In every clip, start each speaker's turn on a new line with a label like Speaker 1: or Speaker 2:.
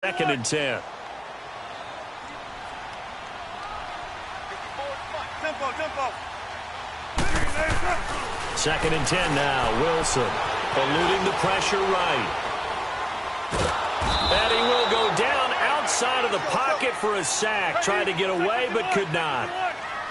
Speaker 1: Second and 10. Second and 10 now. Wilson eluding the pressure right. And he will go down outside of the pocket for a sack. Tried to get away but could not.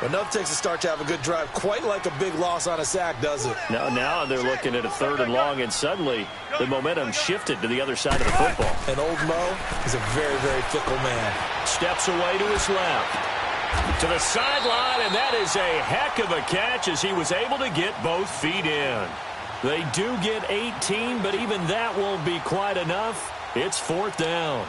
Speaker 2: Enough takes a start to have a good drive, quite like a big loss on a sack, does it?
Speaker 1: Now they're looking at a 3rd and long, and suddenly the momentum shifted to the other side of the football.
Speaker 2: And old Mo is a very, very fickle man.
Speaker 1: Steps away to his left. To the sideline, and that is a heck of a catch as he was able to get both feet in. They do get 18, but even that won't be quite enough. It's 4th down.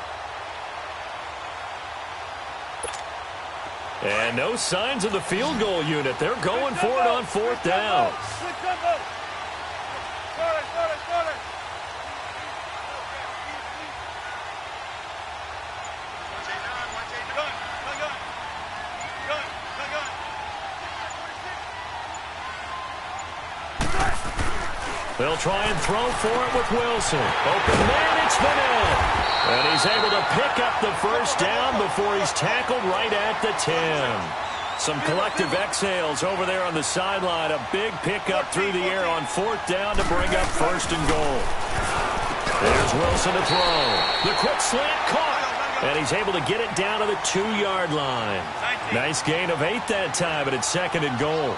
Speaker 1: And no signs of the field goal unit. They're going for it on 4th down. They'll try and throw for it with Wilson. Open man, it's Vanette. And he's able to pick up the first down before he's tackled right at the 10. Some collective exhales over there on the sideline. A big pickup through the air on 4th down to bring up 1st and goal. There's Wilson to throw. The quick slant caught. And he's able to get it down to the 2-yard line. Nice gain of 8 that time, but it's 2nd and goal.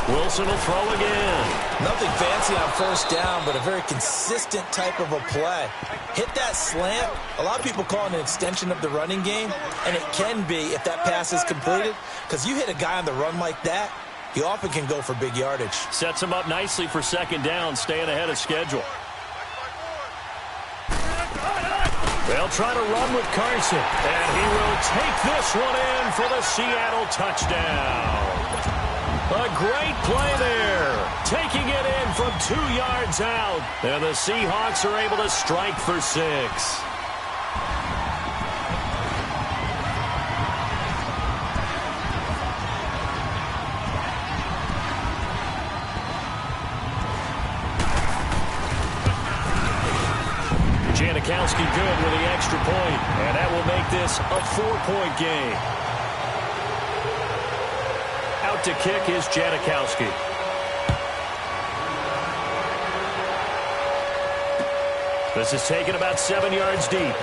Speaker 1: Wilson will throw again.
Speaker 2: Nothing fancy on 1st down, but a very consistent type of a play. Hit that slant. A lot of people call it an extension of the running game, and it can be if that pass is completed, because you hit a guy on the run like that, he often can go for big yardage.
Speaker 1: Sets him up nicely for 2nd down, staying ahead of schedule. They'll try to run with Carson, and he will take this one in for the Seattle touchdown. A great play there, taking it in from 2 yards out, and the Seahawks are able to strike for 6. Janikowski good with the extra point, and that will make this a 4-point game. Out to kick is Janikowski. This is taken about 7 yards deep.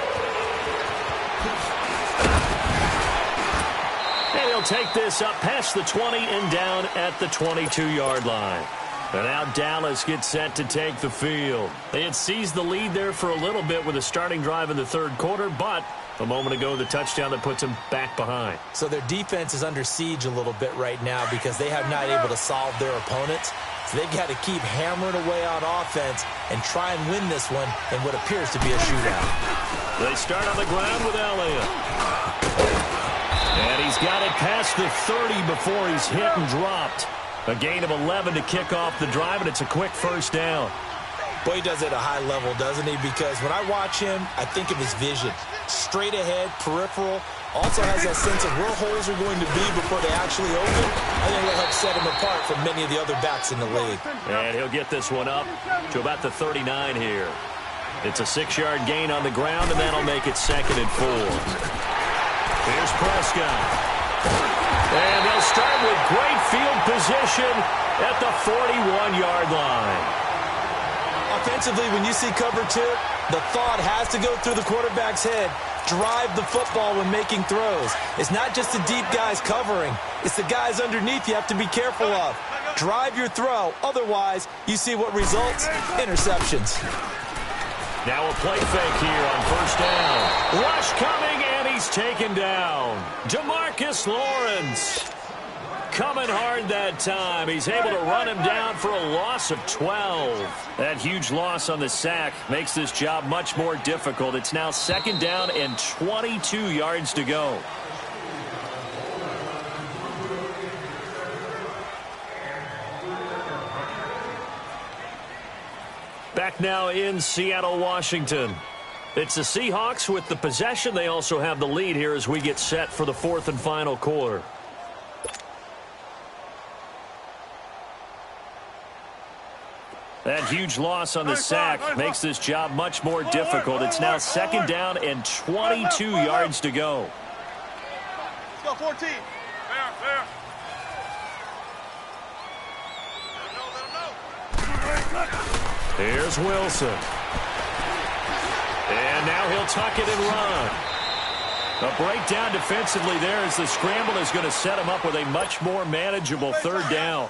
Speaker 1: And he'll take this up past the 20 and down at the 22-yard line. And now Dallas gets set to take the field. They had seized the lead there for a little bit with a starting drive in the 3rd quarter, but a moment ago, the touchdown that puts them back behind.
Speaker 2: So their defense is under siege a little bit right now because they have not able to solve their opponents. So they've got to keep hammering away on offense and try and win this one in what appears to be a shootout.
Speaker 1: They start on the ground with Elliott. And he's got it past the 30 before he's hit and dropped. A gain of 11 to kick off the drive, and it's a quick 1st down.
Speaker 2: Boy, he does it at a high level, doesn't he? Because when I watch him, I think of his vision. Straight ahead, peripheral. Also has that sense of where holes are going to be before they actually open. I think it'll help set him apart from many of the other backs in the league.
Speaker 1: And he'll get this one up to about the 39 here. It's a 6-yard gain on the ground, and that'll make it 2nd and 4. Here's Prescott. And they'll start with great field position at the 41-yard line.
Speaker 2: Offensively, when you see cover 2, the thought has to go through the quarterback's head. Drive the football when making throws. It's not just the deep guys covering. It's the guys underneath you have to be careful of. Drive your throw. Otherwise, you see what results? Interceptions.
Speaker 1: Now a play fake here on 1st down. Rush coming, and he's taken down. DeMarcus Lawrence coming hard that time. He's able to run him down for a loss of 12. That huge loss on the sack makes this job much more difficult. It's now 2nd down and 22 yards to go. Back now in Seattle, Washington. It's the Seahawks with the possession. They also have the lead here as we get set for the 4th and final quarter. That That huge loss on the sack makes this job much more difficult. It's now 2nd down and 22 yards to go.
Speaker 3: Let's go, 14. Fair.
Speaker 1: Here's Wilson. And now he'll tuck it and run. A breakdown defensively there as the scramble is going to set him up with a much more manageable 3rd down.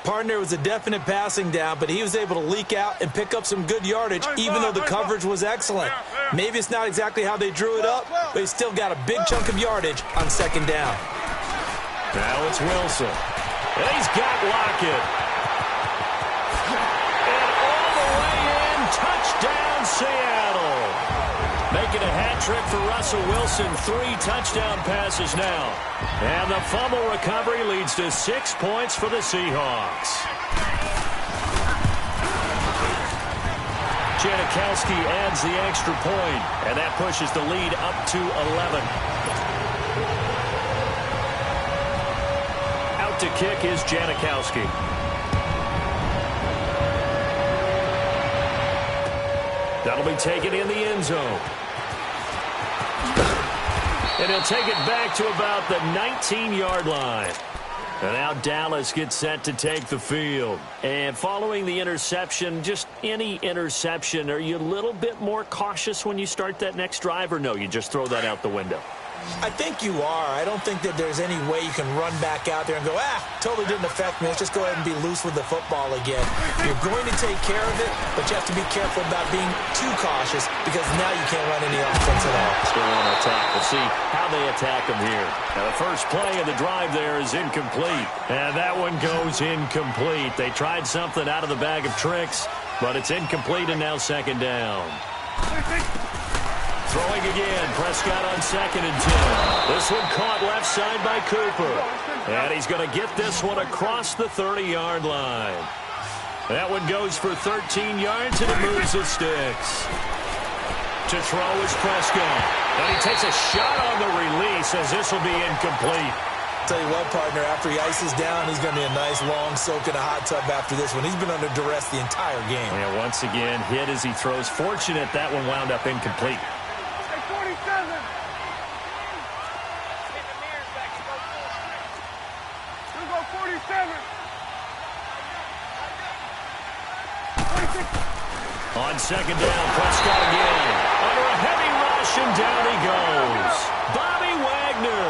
Speaker 2: Partner was a definite passing down, but he was able to leak out and pick up some good yardage, even though the coverage was excellent. Maybe it's not exactly how they drew it up, but he still got a big chunk of yardage on 2nd down.
Speaker 1: Now it's Wilson. And he's got Lockett. And all the way in, touchdown Seattle. Making a hat trick for Russell Wilson. 3 touchdown passes now. And the fumble recovery leads to 6 points for the Seahawks. Janikowski adds the extra point, and that pushes the lead up to 11. Out to kick is Janikowski. That'll be taken in the end zone. And he'll take it back to about the 19-yard line. And now Dallas gets set to take the field. And following the interception, just any interception, are you a little bit more cautious when you start that next drive, or no, you just throw that out the window?
Speaker 2: I think you are. I don't think that there's any way you can run back out there and go, totally didn't affect me. Let's just go ahead and be loose with the football again. You're going to take care of it, but you have to be careful about being too cautious because now you can't run any offense at all.
Speaker 1: Still on attack. We'll see how they attack them here. Now, the first play of the drive there is incomplete. And that one goes incomplete. They tried something out of the bag of tricks, but it's incomplete and now 2nd down. Throwing again, Prescott on 2nd and 10. This one caught left side by Cooper. And he's going to get this one across the 30-yard line. That one goes for 13 yards, and it moves the sticks. To throw is Prescott. And he takes a shot on the release as this will be incomplete.
Speaker 2: Tell you what, partner, after he ices down, he's going to be a nice long soak in a hot tub after this one. He's been under duress the entire game.
Speaker 1: Yeah, once again, hit as he throws. Fortunate that one wound up incomplete. On 2nd down, Prescott again. Under a heavy rush, and down he goes. Bobby Wagner.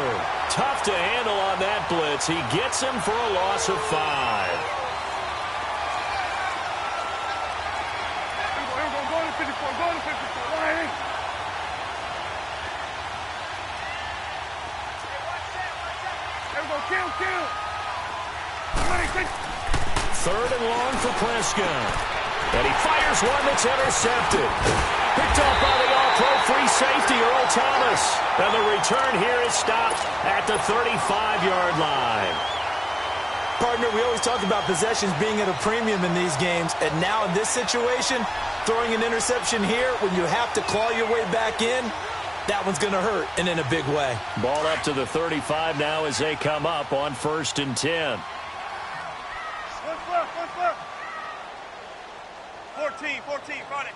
Speaker 1: Tough to handle on that blitz. He gets him for a loss of 5. Third and long for Prescott. And he fires one that's intercepted. Picked up by the all-pro free safety, Earl Thomas. And the return here is stopped at the 35-yard line.
Speaker 2: Partner, we always talk about possessions being at a premium in these games. And now in this situation, throwing an interception here when you have to claw your way back in, that one's going to hurt, and in a big way.
Speaker 1: Ball up to the 35 now as they come up on 1st and 10.
Speaker 3: 14, front it.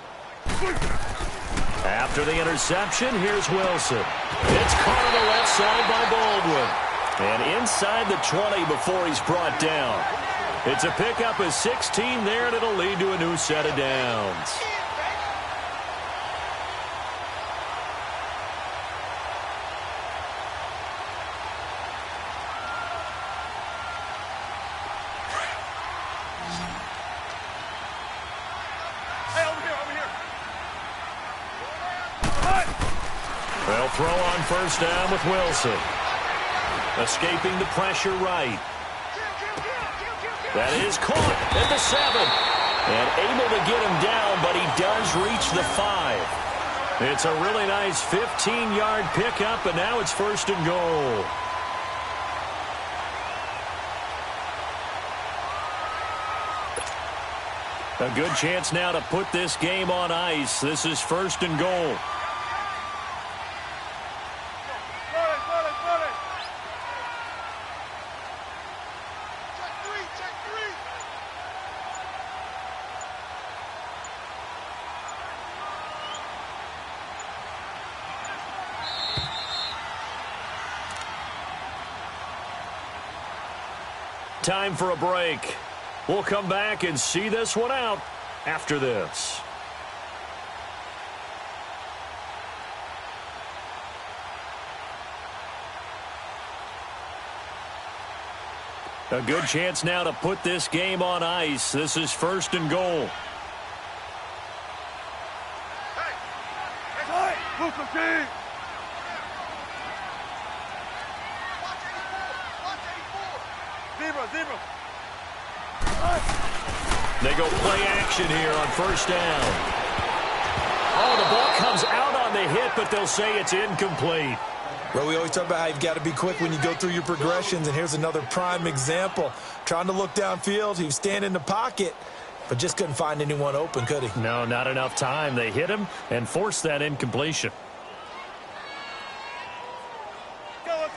Speaker 1: After the interception, here's Wilson. It's caught on the left side by Baldwin. And inside the 20 before he's brought down. It's a pickup of 16 there, and it'll lead to a new set of downs. They'll throw on 1st down with Wilson. Escaping the pressure right. That is caught at the 7. And able to get him down, but he does reach the 5. It's a really nice 15-yard pickup, and now it's 1st and goal. A good chance now to put this game on ice. This is 1st and goal. Time for a break. We'll come back and see this one out after this. A good chance now to put this game on ice. This is 1st and goal.
Speaker 3: Zebra.
Speaker 1: They go play action here on 1st down. Oh, the ball comes out on the hit, but they'll say it's incomplete.
Speaker 2: Well, we always talk about how you've got to be quick when you go through your progressions, and here's another prime example. Trying to look downfield, he was standing in the pocket, but just couldn't find anyone open, could he?
Speaker 1: No, not enough time. They hit him and forced that incompletion.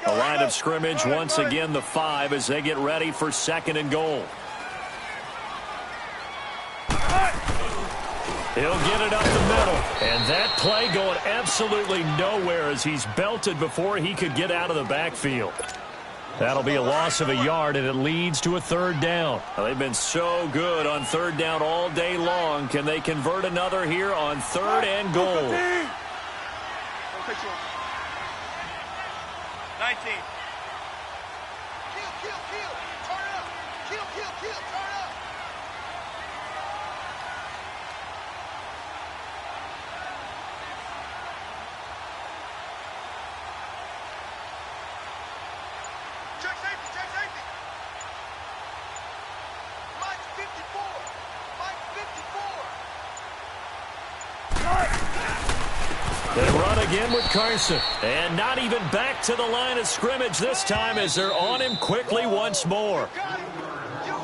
Speaker 1: The line of scrimmage once again the 5 as they get ready for 2nd and goal. He'll get it up the middle. And that play going absolutely nowhere as he's belted before he could get out of the backfield. That'll be a loss of a yard, and it leads to a 3rd down. Well, they've been so good on 3rd down all day long. Can they convert another here on 3rd and goal?
Speaker 3: 19.
Speaker 4: Kill. Turn up. Kill. Turn up. Check safety. Mike's 54.
Speaker 1: They run again with Carson. And not even back to the line of scrimmage this time as they're on him quickly once more.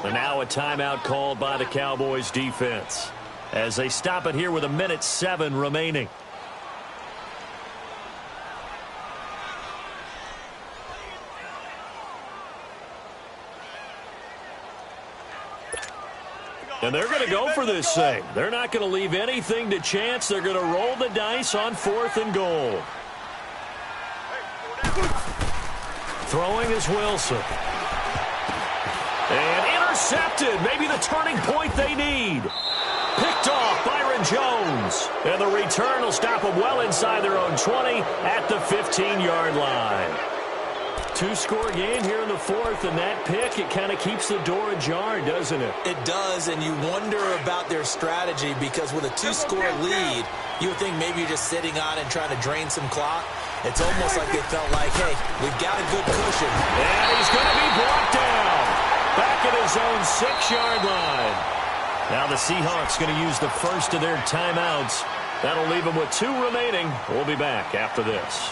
Speaker 1: And now a timeout called by the Cowboys defense as they stop it here with 1:07 remaining. And they're going to go for this thing. They're not going to leave anything to chance. They're going to roll the dice on 4th and goal. Throwing is Wilson. And intercepted. Maybe the turning point they need. Picked off Byron Jones. And the return will stop them well inside their own 20 at the 15-yard line. 2-score game here in the 4th, and that pick, it kind of keeps the door ajar, doesn't it?
Speaker 2: It does, and you wonder about their strategy because with a 2-score lead, you would think maybe you're just sitting on and trying to drain some clock. It's almost like they felt like, hey, we've got a good cushion.
Speaker 1: And he's going to be brought down. Back at his own 6-yard line. Now the Seahawks going to use the first of their timeouts. That'll leave them with 2 remaining. We'll be back after this.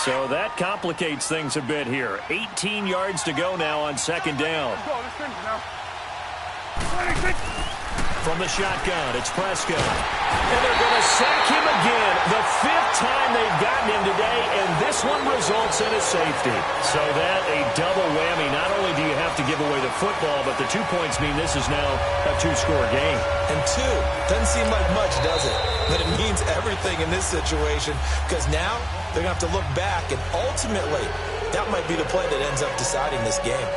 Speaker 1: So that complicates things a bit here. 18 yards to go now on 2nd down. From the shotgun, it's Prescott. And they're going to sack him again. The 5th time they've gotten him today, and this one results in a safety. So that a double whammy. Not only do you have to give away the football, but the 2 points mean this is now a 2-score game.
Speaker 2: And 2 doesn't seem like much, does it? But it means everything in this situation because now they're going to have to look back, and ultimately that might be the play that ends up deciding this game.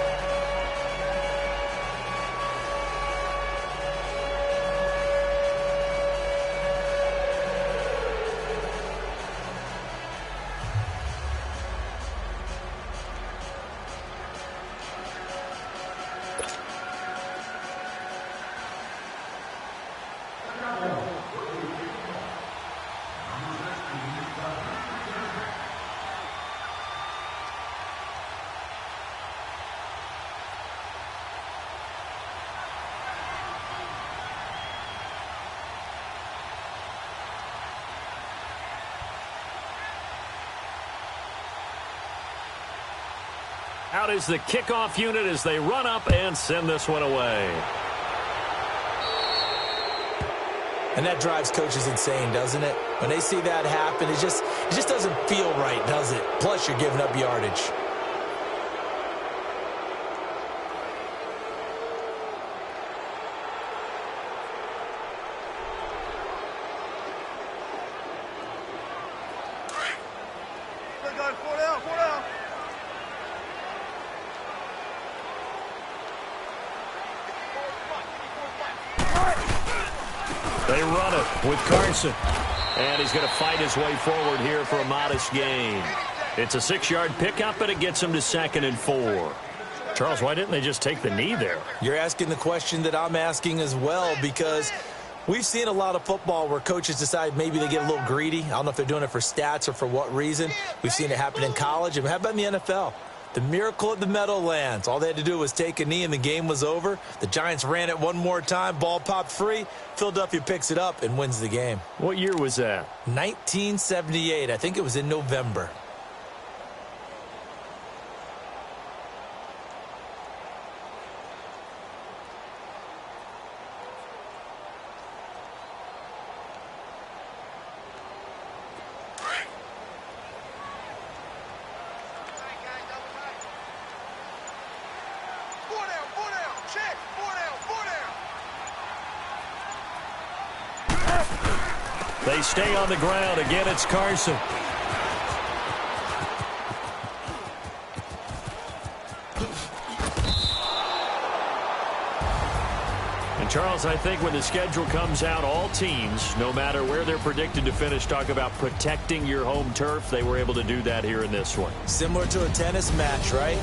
Speaker 1: Out is the kickoff unit as they run up and send this one away.
Speaker 2: And that drives coaches insane, doesn't it? When they see that happen, it just doesn't feel right, does it? Plus, you're giving up yardage.
Speaker 3: guys. 4 down, 4 down.
Speaker 1: They run it with Carson. And he's going to fight his way forward here for a modest gain. It's a 6-yard pickup, but it gets him to 2nd and 4. Charles, why didn't they just take the knee there?
Speaker 2: You're asking the question that I'm asking as well, because we've seen a lot of football where coaches decide maybe they get a little greedy. I don't know if they're doing it for stats or for what reason. We've seen it happen in college. And how about in the NFL? The miracle at the Meadowlands. All they had to do was take a knee and the game was over. The Giants ran it one more time. Ball popped free. Philadelphia picks it up and wins the game.
Speaker 1: What year was that?
Speaker 2: 1978. I think it was in November.
Speaker 1: They stay on the ground. Again, it's Carson. And Charles, I think when the schedule comes out, all teams, no matter where they're predicted to finish, talk about protecting your home turf. They were able to do that here in this one.
Speaker 2: Similar to a tennis match, right?